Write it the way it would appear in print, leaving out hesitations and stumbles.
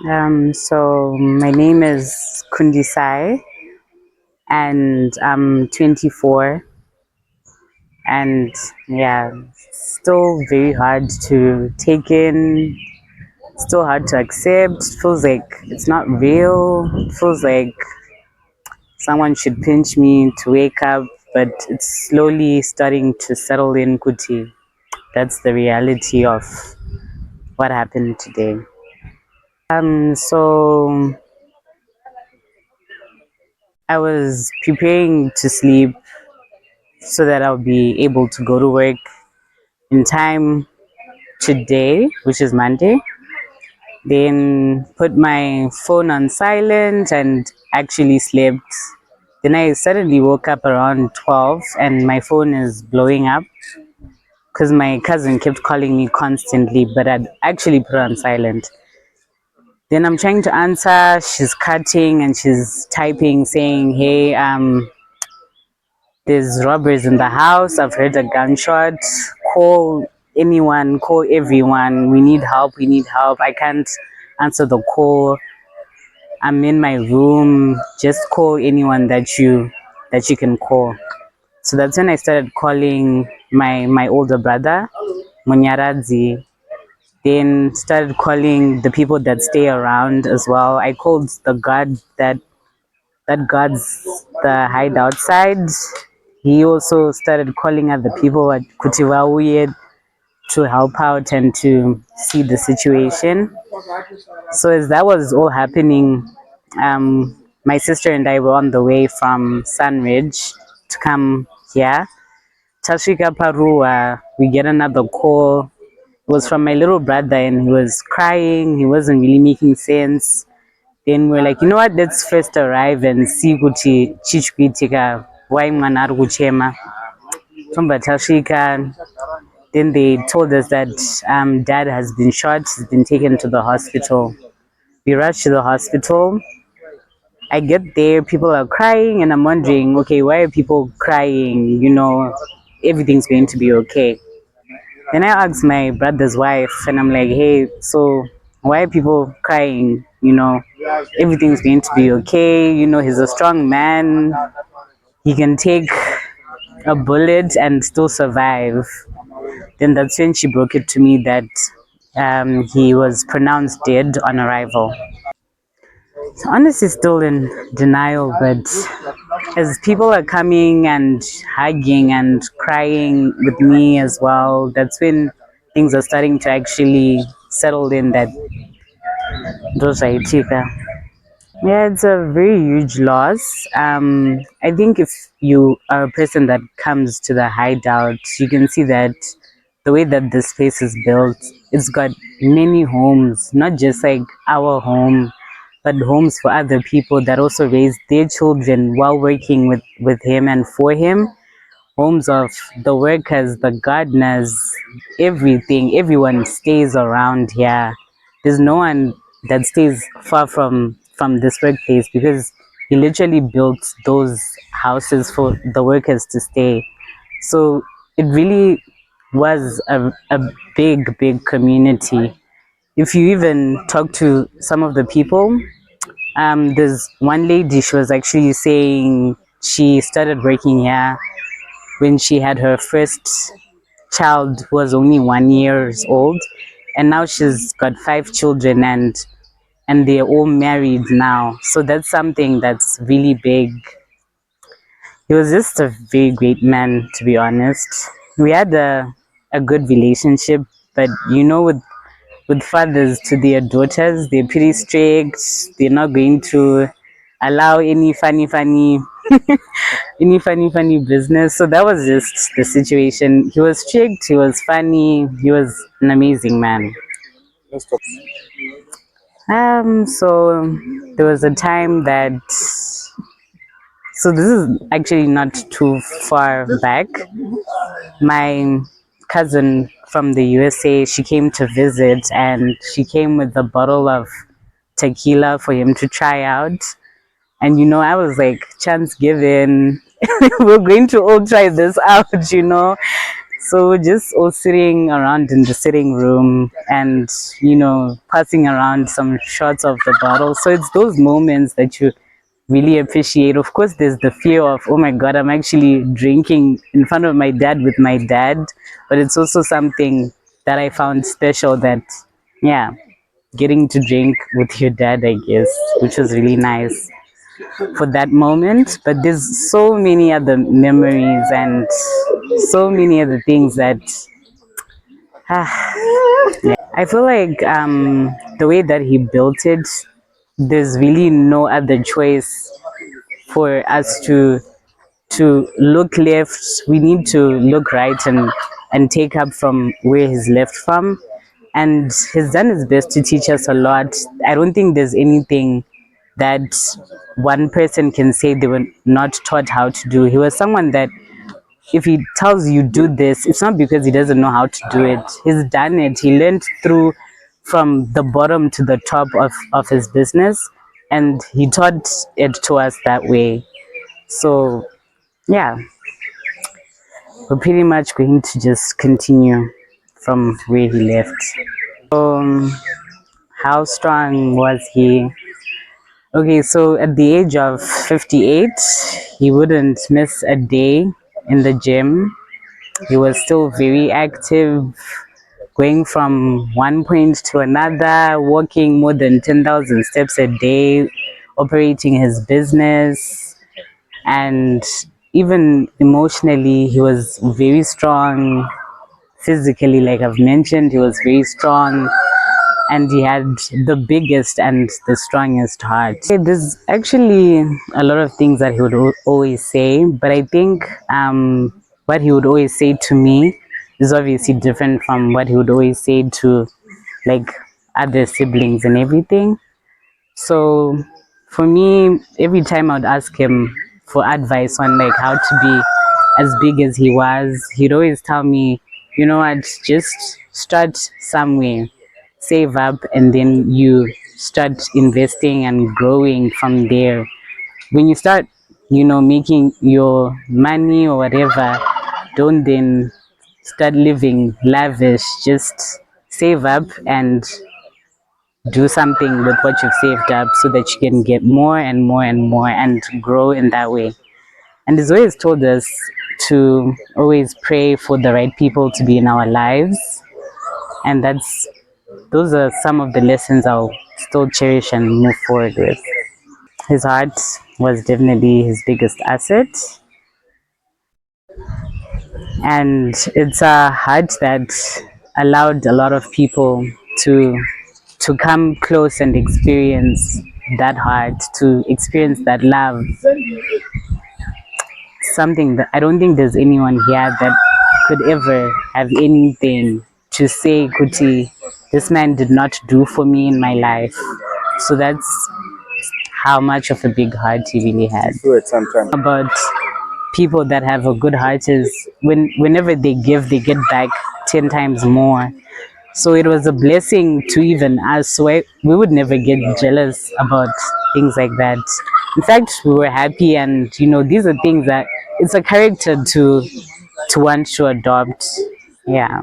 So my name is Kundisai and I'm 24, and yeah, still very hard to take in, still hard to accept. Feels like it's not real. Feels like someone should pinch me to wake up, but it's slowly starting to settle in, Kuti. That's the reality of what happened today. So I was preparing to sleep so that I'll be able to go to work in time today, which is Monday. Then put my phone on silent and actually slept. Then I suddenly woke up around 12 and my phone is blowing up because my cousin kept calling me constantly, but I'd actually put it on silent. Then I'm trying to answer, she's cutting and she's typing saying, hey, there's robbers in the house. I've heard a gunshot. Call anyone, call everyone. We need help. We need help. I can't answer the call. I'm in my room. Just call anyone that you can call. So that's when I started calling my older brother, Munyaradzi. Then started calling the people that stay around as well. I called the guard that guards the hideout side. He also started calling other people at Kutiwauye to help out and to see the situation. So as that was all happening, my sister and I were on the way from Sunridge to come here. Tashika Parua, we get another call. It was from my little brother and he was crying. He wasn't really making sense. Then we're like, you know what, let's first arrive and see kuti chichikuitika why mwana ari kuchema. Tomba tasvika. Then they told us that dad has been shot, he's been taken to the hospital. We rushed to the hospital. I get there, people are crying, and I'm wondering, okay, why are people crying? Everything's going to be okay. Then I asked my brother's wife, and I'm like, hey, so why are people crying? Everything's going to be okay. He's a strong man. He can take a bullet and still survive. Then that's when she broke it to me that he was pronounced dead on arrival. So honestly, still in denial, but as people are coming and hugging and crying with me as well, that's when things are starting to actually settle in that those are Itika. Yeah, it's a very huge loss. I think if you are a person that comes to the hideout, you can see that the way that this place is built, it's got many homes, not just like our home, but homes for other people that also raise their children while working with him and for him. Homes of the workers, the gardeners, everything. Everyone stays around here. There's no one that stays far from this workplace because he literally built those houses for the workers to stay. So it really was a big community. If you even talk to some of the people, there's one lady, she was actually saying she started working here when she had her first child who was only 1 years old, and now she's got 5 children, and they're all married now. So that's something that's really big. He was just a very great man, to be honest. We had a good relationship, but with fathers to their daughters, they're pretty strict. They're not going to allow any funny business. So that was just the situation. He was strict, he was funny, he was an amazing man. So there was a time that, so this is actually not too far back. My cousin from the USA, she came to visit and she came with a bottle of tequila for him to try out. And I was like, chance given, we're going to all try this out. So we're just all sitting around in the sitting room and, passing around some shots of the bottle. So it's those moments that you really appreciate. Of course, there's the fear of, oh my God, I'm actually drinking in front of my dad with my dad. But it's also something that I found special that, yeah, getting to drink with your dad, I guess, which was really nice for that moment. But there's so many other memories and so many other things that I feel like the way that he built it, there's really no other choice for us to look left. We need to look right and take up from where he's left from. And he's done his best to teach us a lot. I don't think there's anything that one person can say they were not taught how to do. He was someone that if he tells you do this, it's not because he doesn't know how to do it. He's done it. He learned through from the bottom to the top of his business, and he taught it to us that way. So yeah, we're pretty much going to just continue from where he left. How strong was he? Okay, so at the age of 58, he wouldn't miss a day in the gym. He was still very active, going from one point to another, walking more than 10,000 steps a day, operating his business, and even emotionally, he was very strong. Physically, like I've mentioned, he was very strong, and he had the biggest and the strongest heart. There's actually a lot of things that he would always say, but I think what he would always say to me is obviously different from what he would always say to like other siblings and everything. So for me, every time I would ask him for advice on like how to be as big as he was, he'd always tell me, you know what, just start somewhere, save up, and then you start investing and growing from there. When you start, making your money or whatever, don't then start living lavish. Just save up and do something with what you've saved up so that you can get more and more and more and grow in that way. And he's always told us to always pray for the right people to be in our lives. And those are some of the lessons I'll still cherish and move forward with. His heart was definitely his biggest asset. And it's a heart that allowed a lot of people to come close and experience that heart, to experience that love. Something that I don't think there's anyone here that could ever have anything to say, Kuti, this man did not do for me in my life. So that's how much of a big heart he really had. About people that have a good heart is whenever they give, they get back 10 times more. So it was a blessing to even us. So we would never get jealous about things like that. In fact, we were happy, and these are things that it's a character to want to adopt. Yeah.